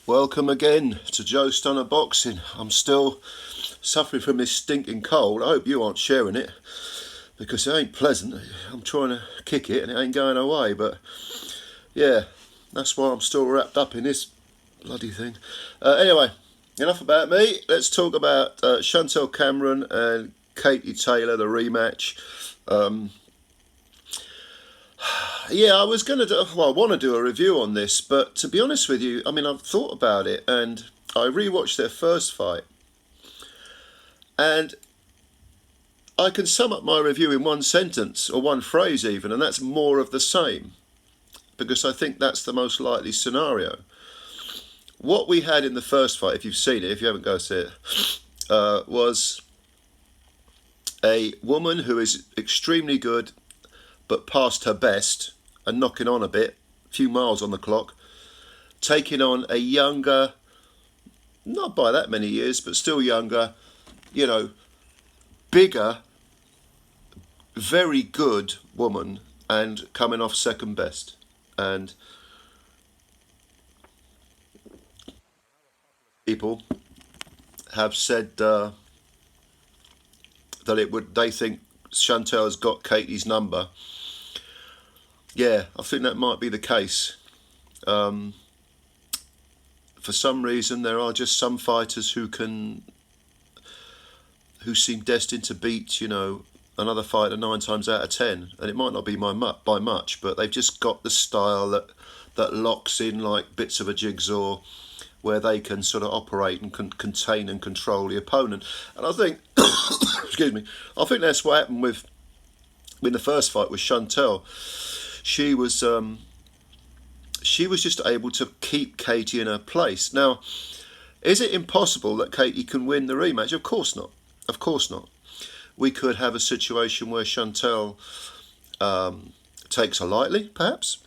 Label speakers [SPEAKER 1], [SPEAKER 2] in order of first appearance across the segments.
[SPEAKER 1] Welcome again to Joe Stunner Boxing. I'm still suffering from this stinking cold. I hope you aren't sharing it, because it ain't pleasant. I'm trying to kick it and it ain't going away, but yeah, that's why I'm still wrapped up in this bloody thing. Anyway, enough about me. Let's talk about Chantelle Cameron and Katie Taylor, the rematch. Yeah, I was going to do, well, I want to do a review on this, but to be honest with you, I mean, I've thought about it and I rewatched their first fight. And I can sum up my review in one sentence, or one phrase even, and that's more of the same, because I think that's the most likely scenario. What we had in the first fight, if you've seen it, if you haven't, go see it, was a woman who is extremely good, but past her best, and knocking on a bit, a few miles on the clock, taking on a younger, not by that many years, but still younger, bigger, very good woman, and coming off second best. And people have said that they think Chantelle's got Katie's number. Yeah, I think that might be the case. For some reason, there are just some fighters who seem destined to beat, another fighter 9 times out of 10, and it might not be by much, but they've just got the style that locks in like bits of a jigsaw, where they can sort of operate and contain and control the opponent. And I think, excuse me, I think that's what happened with the first fight with Chantelle. She was just able to keep Katie in her place. Now, is it impossible that Katie can win the rematch? Of course not. Of course not. We could have a situation where Chantelle takes her lightly, perhaps.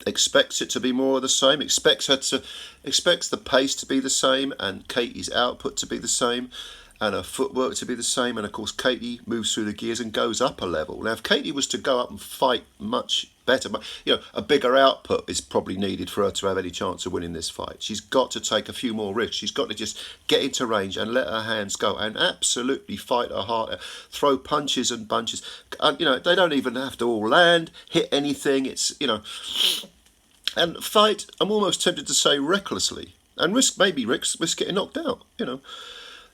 [SPEAKER 1] Expects it to be more of the same. Expects the pace to be the same, and Katie's output to be the same, and her footwork to be the same, and of course Katie moves through the gears and goes up a level. Now, if Katie was to go up and fight much better, a bigger output is probably needed for her to have any chance of winning this fight. She's got to take a few more risks. She's got to just get into range and let her hands go and absolutely fight her heart out, throw punches and bunches. They don't even have to all land, hit anything. It's, and fight, I'm almost tempted to say recklessly, and risk getting knocked out,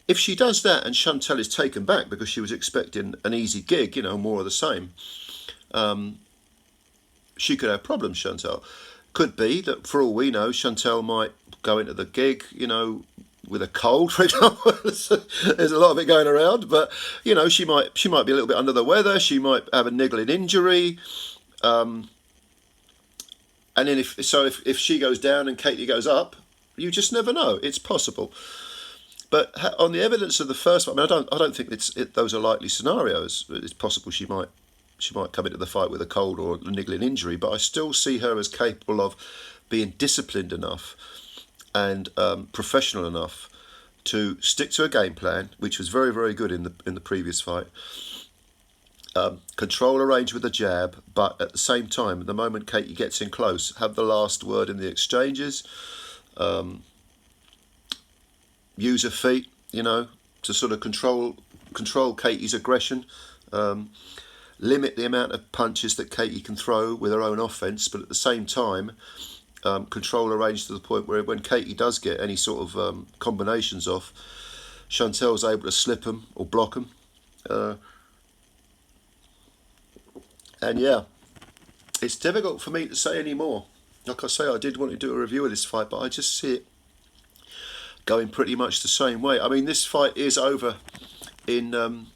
[SPEAKER 1] If she does that and Chantelle is taken back because she was expecting an easy gig, more of the same, she could have problems, Chantelle. Could be that, for all we know, Chantelle might go into the gig, with a cold, for example. There's a lot of it going around, but, she might be a little bit under the weather. She might have a niggling injury. And then if she goes down and Katie goes up, you just never know. It's possible. But on the evidence of the first fight, I don't think those are likely scenarios. It's possible she might come into the fight with a cold or a niggling injury, but I still see her as capable of being disciplined enough and professional enough to stick to a game plan, which was very, very good in the previous fight. Control her range with a jab, but at the same time, the moment Katie gets in close, have the last word in the exchanges. Use her feet, to sort of control Katie's aggression. Limit the amount of punches that Katie can throw with her own offense, but at the same time, control her range to the point where when Katie does get any sort of combinations off, Chantelle's able to slip them or block them. And yeah, it's difficult for me to say any more. Like I say, I did want to do a review of this fight, but I just see it going pretty much the same way. I mean, this fight is over in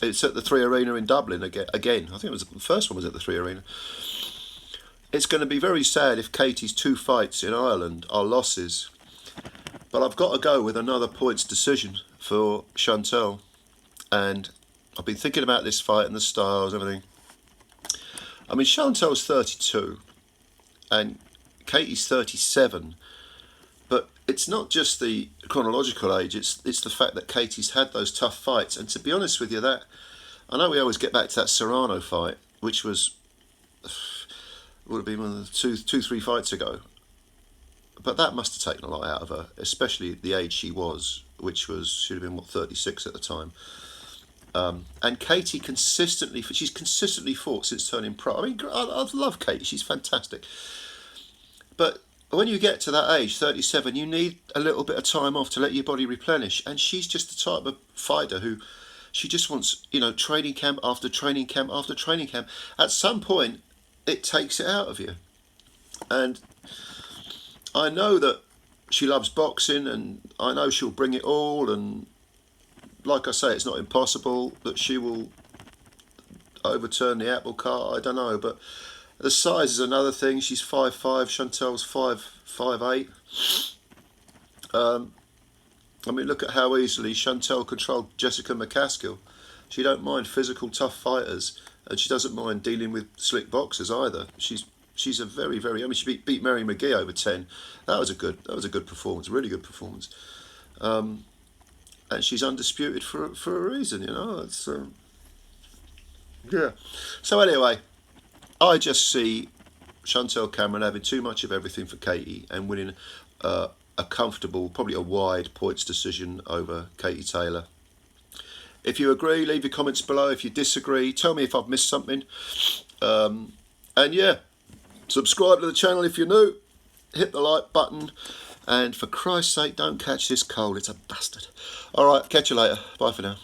[SPEAKER 1] it's at the 3 Arena in Dublin again. I think the first one was at the 3 Arena. It's going to be very sad if Katie's 2 fights in Ireland are losses, but I've got to go with another points decision for Chantelle. And I've been thinking about this fight and the styles and everything. I mean, Chantelle's 32 and Katie's 37, but it's not just the chronological age, it's the fact that Katie's had those tough fights. And to be honest with you, I know we always get back to that Serrano fight, which would have been one of the 2-3 fights ago, but that must have taken a lot out of her, especially at the age she was, which was, she'd have been, what, 36 at the time. And Katie she's consistently fought since turning pro. I mean, I love Katie, she's fantastic. But when you get to that age, 37, you need a little bit of time off to let your body replenish. And she's just the type of fighter who, she just wants, you know, training camp after training camp after training camp. At some point, it takes it out of you. And I know that she loves boxing, and I know she'll bring it all, and like I say, it's not impossible that she will overturn the apple cart. I don't know, but the size is another thing. She's 5'5", Chantelle's 5'8". I mean, look at how easily Chantelle controlled Jessica McCaskill. She don't mind physical, tough fighters, and she doesn't mind dealing with slick boxers either. She's a very, very. I mean, she beat Mary McGee over 10. That was a good performance, really good performance. And she's undisputed for a reason, you know. It's yeah. So anyway, I just see Chantelle Cameron having too much of everything for Katie and winning a comfortable, probably a wide points decision over Katie Taylor. If you agree, leave your comments below. If you disagree, tell me if I've missed something. And yeah, subscribe to the channel if you're new. Hit the like button. And for Christ's sake, don't catch this cold. It's a bastard. All right, catch you later. Bye for now.